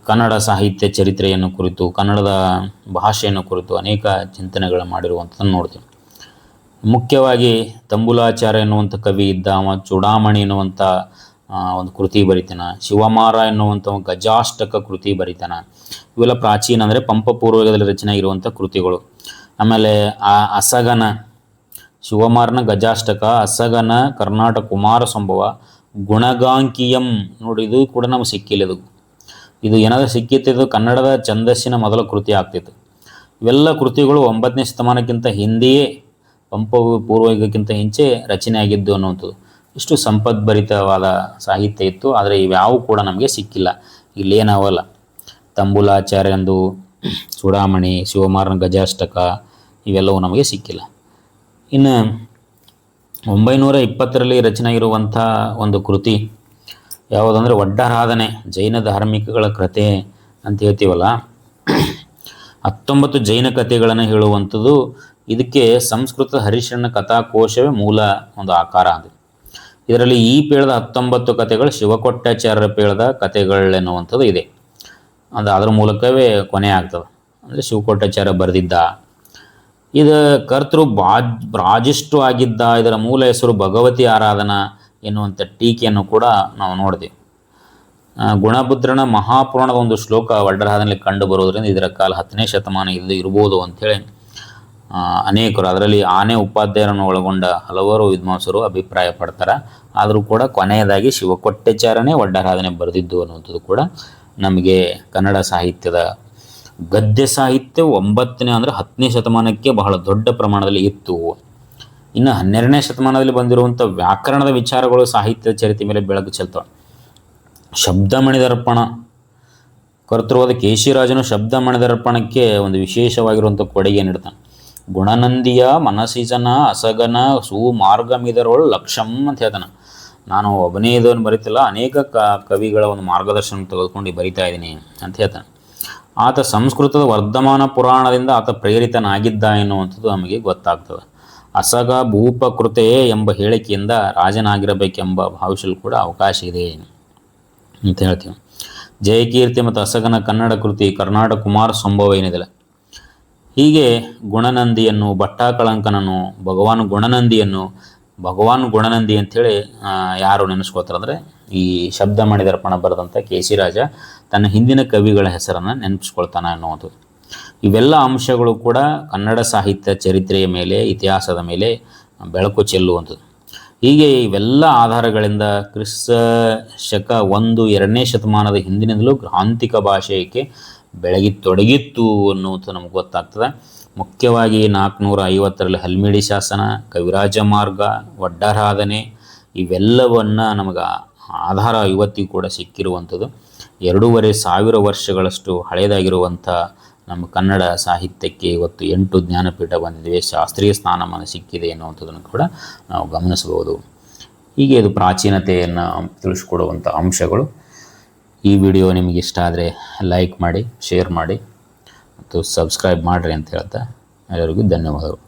ಕನ್ನಡ ಸಾಹಿತ್ಯ ಚರಿತ್ರೆಯನ್ನು ಕುರಿತು, ಕನ್ನಡದ ಭಾಷೆಯನ್ನು ಕುರಿತು ಅನೇಕ ಚಿಂತನೆಗಳು ಮಾಡಿರುವಂಥದ್ದನ್ನು ನೋಡ್ತೀವಿ. ಮುಖ್ಯವಾಗಿ ತಂಬುಲಾಚಾರ್ಯ ಎನ್ನುವಂಥ ಕವಿ ಇದ್ದ, ಅವ ಚೂಡಾಮಣಿ ಎನ್ನುವಂಥ ಒಂದು ಕೃತಿ ಬರಿತಾನೆ. ಶಿವಮಾರ ಎನ್ನುವಂಥ ಗಜಾಷ್ಟಕ ಕೃತಿ ಬರಿತಾನೆ. ಇವೆಲ್ಲ ಪ್ರಾಚೀನ ಅಂದರೆ ಪಂಪ ಪೂರ್ವದಲ್ಲಿ ರಚನೆ ಆಗಿರುವಂಥ ಕೃತಿಗಳು. ಆಮೇಲೆ ಅಸಗನ, ಶಿವಮಾರನ ಗಜಾಷ್ಟಕ, ಅಸಗನ, ಕರ್ನಾಟಕ ಕುಮಾರ ಸಂಭವ, ಗುಣಗಾಂಕಿಯಂ. ನೋಡಿ ಇದು ಕೂಡ ನಮ್ಗೆ ಸಿಕ್ಕಿಲ್ಲ. ಇದು ಏನಾದರೂ ಸಿಕ್ಕಿತ್ತು ಕನ್ನಡದ ಛಂದಸ್ಸಿನ ಮೊದಲ ಕೃತಿ ಆಗ್ತಿತ್ತು. ಇವೆಲ್ಲ ಕೃತಿಗಳು 9ನೇ ಶತಮಾನಕ್ಕಿಂತ ಹಿಂದೆಯೇ, ಪಂಪ ಪೂರ್ವಯುಗಕ್ಕಿಂತ ಹಿಂಚೆ ರಚನೆ ಆಗಿದ್ದು ಅನ್ನುವಂಥದ್ದು. ಇಷ್ಟು ಸಂಪದ್ಭರಿತವಾದ ಸಾಹಿತ್ಯ ಇತ್ತು, ಆದರೆ ಇವ್ಯಾವು ಕೂಡ ನಮಗೆ ಸಿಕ್ಕಿಲ್ಲ. ಇಲ್ಲೇನಾವಲ್ಲ ತಂಬುಲಾಚಾರ್ಯಂದು, ಚೂಡಾಮಣಿ, ಶಿವಮಾರನ ಗಜಾಷ್ಟಕ ಇವೆಲ್ಲವೂ ನಮಗೆ ಸಿಕ್ಕಿಲ್ಲ. ಇನ್ನು 920ರಲ್ಲಿ ರಚನೆ ಆಗಿರುವಂಥ ಒಂದು ಕೃತಿ ಯಾವುದಂದರೆ ಒಡ್ಡರಾಧನೆ, ಜೈನ ಧಾರ್ಮಿಕಗಳ ಕಥೆ ಅಂತ ಹೇಳ್ತೀವಲ್ಲ, 19 ಜೈನ ಕಥೆಗಳನ್ನು ಹೇಳುವಂಥದ್ದು. ಇದಕ್ಕೆ ಸಂಸ್ಕೃತ ಹರಿಶರಣ ಕಥಾಕೋಶವೇ ಮೂಲ ಒಂದು ಆಕಾರ ಅದು. ಇದರಲ್ಲಿ ಈ ಪೇಳದ 19 ಕಥೆಗಳು ಶಿವಕೊಟ್ಟಾಚಾರ್ಯರ ಪೇಳದ ಕಥೆಗಳೆನ್ನುವಂಥದ್ದು ಇದೆ. ಅದರ ಮೂಲಕವೇ ಕೊನೆ ಆಗ್ತದೆ. ಅಂದರೆ ಶಿವಕೊಟ್ಟಾಚಾರ್ಯ ಬರೆದಿದ್ದ. ಇದು ಕರ್ತೃ ರಾಜಿಷ್ಟು ಆಗಿದ್ದ. ಇದರ ಮೂಲ ಹೆಸರು ಭಗವತಿ ಆರಾಧನಾ ಎನ್ನುವಂಥ ಟೀಕೆಯನ್ನು ಕೂಡ ನಾವು ನೋಡ್ತೀವಿ. ಗುಣಭದ್ರನ ಮಹಾಪುರಾಣದ ಒಂದು ಶ್ಲೋಕ ಒಡ್ಡರಾಧನೆಯಲ್ಲಿ ಕಂಡು ಬರೋದ್ರಿಂದ ಇದರ ಕಾಲ 10ನೇ ಶತಮಾನ ಇರ್ಬೋದು ಅಂಥೇಳಿ ಅನೇಕರು, ಅದರಲ್ಲಿ ಆನೆ ಉಪಾಧ್ಯಾಯರನ್ನು ಒಳಗೊಂಡ ಹಲವಾರು ವಿದ್ವಾಂಸರು ಅಭಿಪ್ರಾಯ ಪಡ್ತಾರೆ. ಆದರೂ ಕೂಡ ಕೊನೆಯದಾಗಿ ಶಿವಕೊಟ್ಟಾಚಾರ್ಯನೇ ಒಡ್ಡರಾಧನೆ ಬರೆದಿದ್ದು ಅನ್ನುವಂಥದ್ದು ಕೂಡ ನಮಗೆ ಕನ್ನಡ ಸಾಹಿತ್ಯದ ಗದ್ಯ ಸಾಹಿತ್ಯ 9ನೇ ಅಂದರೆ 10ನೇ ಶತಮಾನಕ್ಕೆ ಬಹಳ ದೊಡ್ಡ ಪ್ರಮಾಣದಲ್ಲಿ ಇತ್ತು. ಇನ್ನು 12ನೇ ಶತಮಾನದಲ್ಲಿ ಬಂದಿರುವಂಥ ವ್ಯಾಕರಣದ ವಿಚಾರಗಳು ಸಾಹಿತ್ಯದ ಚರಿತ್ರೆ ಮೇಲೆ ಬೆಳಕು ಚೆಲ್ತವೆ. ಶಬ್ದಮಣಿದರ್ಪಣ ಕರ್ತೃವಾದ ಕೇಶಿರಾಜನು ಶಬ್ದಮಣಿದರ್ಪಣಕ್ಕೆ ಒಂದು ವಿಶೇಷವಾಗಿರುವಂಥ ಕೊಡುಗೆ ನೀಡ್ತಾನೆ. ಗುಣನಂದಿಯ ಮನಸಿಜನ ಅಸಗನ ಸುಮಾರ್ಗಮಿದರೊಳು ಲಕ್ಷಂ ಅಂತ ಹೇಳ್ತಾನೆ. ನಾನು ಒಬ್ಬನೇ ಇದನ್ನು ಬರೀತಿಲ್ಲ, ಅನೇಕ ಕವಿಗಳ ಒಂದು ಮಾರ್ಗದರ್ಶನ ತೆಗೆದುಕೊಂಡು ಬರಿತಾ ಇದ್ದೀನಿ ಅಂತ ಹೇಳ್ತಾನೆ. ಆತ ಸಂಸ್ಕೃತದ ವರ್ಧಮಾನ ಪುರಾಣದಿಂದ ಆತ ಪ್ರೇರಿತನಾಗಿದ್ದ ಎನ್ನುವಂಥದ್ದು ನಮಗೆ ಗೊತ್ತಾಗ್ತದೆ. ಅಸಗ ಭೂಪಕೃತೆ ಎಂಬ ಹೇಳಿಕೆಯಿಂದ ರಾಜನಾಗಿರಬೇಕೆಂಬ ಭಾವಿಸಲು ಕೂಡ ಅವಕಾಶ ಇದೆ ಅಂತ ಹೇಳ್ತೀವಿ. ಜಯಕೀರ್ತಿ ಮತ್ತು ಅಸಗನ ಕನ್ನಡ ಕೃತಿ, ಕರ್ನಾಟಕ ಕುಮಾರ ಸಂಭವ ಏನಿದೆ. ಹೀಗೆ ಗುಣನಂದಿಯನ್ನು, ಭಟ್ಟಾಕಳಂಕನನ್ನು, ಭಗವಾನ್ ಗುಣನಂದಿ ಅಂಥೇಳಿ ಯಾರು ನೆನೆಸ್ಕೊಳ್ತಾರೆ ಅಂದರೆ ಈ ಶಬ್ದಮಣಿದರ್ಪಣ ಬರೆದಂಥ ಕೇಶಿರಾಜ ತನ್ನ ಹಿಂದಿನ ಕವಿಗಳ ಹೆಸರನ್ನು ನೆನಪಿಸ್ಕೊಳ್ತಾನೆ ಅನ್ನುವಂಥದ್ದು. ಇವೆಲ್ಲ ಅಂಶಗಳು ಕೂಡ ಕನ್ನಡ ಸಾಹಿತ್ಯ ಚರಿತ್ರೆಯ ಮೇಲೆ, ಇತಿಹಾಸದ ಮೇಲೆ ಬೆಳಕು ಚೆಲ್ಲುವಂಥದ್ದು. ಹೀಗೆ ಇವೆಲ್ಲ ಆಧಾರಗಳಿಂದ ಕ್ರಿಸ್ತ ಶಕ 1-2ನೇ ಶತಮಾನದ ಹಿಂದಿನಿಂದಲೂ ಗ್ರಾಂಥಿಕ ಭಾಷೆಗೆ ಬೆಳಗಿತ್ತೊಡಗಿತ್ತು ಅನ್ನುವುದು ನಮ್ಗೆ ಗೊತ್ತಾಗ್ತದೆ. ಮುಖ್ಯವಾಗಿ 450ರಲ್ಲಿ ಹಲ್ಮಿಡಿ ಶಾಸನ, ಕವಿರಾಜ ಮಾರ್ಗ, ವಡ್ಡರಾಧನೆ ಇವೆಲ್ಲವನ್ನು ನಮಗೆ ಆಧಾರ ಇವತ್ತಿಗೂ ಕೂಡ ಸಿಕ್ಕಿರುವಂಥದ್ದು. 2500 ವರ್ಷಗಳಷ್ಟು ಹಳೆಯದಾಗಿರುವಂಥ ನಮ್ಮ ಕನ್ನಡ ಸಾಹಿತ್ಯಕ್ಕೆ ಇವತ್ತು 8 ಜ್ಞಾನಪೀಠ ಬಂದಿವೆ, ಶಾಸ್ತ್ರೀಯ ಸ್ಥಾನಮಾನ ಸಿಕ್ಕಿದೆ ಎನ್ನುವಂಥದ್ದನ್ನು ಕೂಡ ನಾವು ಗಮನಿಸಬಹುದು. ಹೀಗೆ ಇದು ಪ್ರಾಚೀನತೆಯನ್ನು ತಿಳಿಸ್ಕೊಡುವಂಥ ಅಂಶಗಳು. ಈ ವಿಡಿಯೋ ನಿಮಗೆ ಇಷ್ಟ ಆದರೆ ಲೈಕ್ ಮಾಡಿ, ಶೇರ್ ಮಾಡಿ ಮತ್ತು ಸಬ್ಸ್ಕ್ರೈಬ್ ಮಾಡಿರಿ ಅಂತ ಹೇಳ್ತಾ ಎಲ್ಲರಿಗೂ ಧನ್ಯವಾದಗಳು.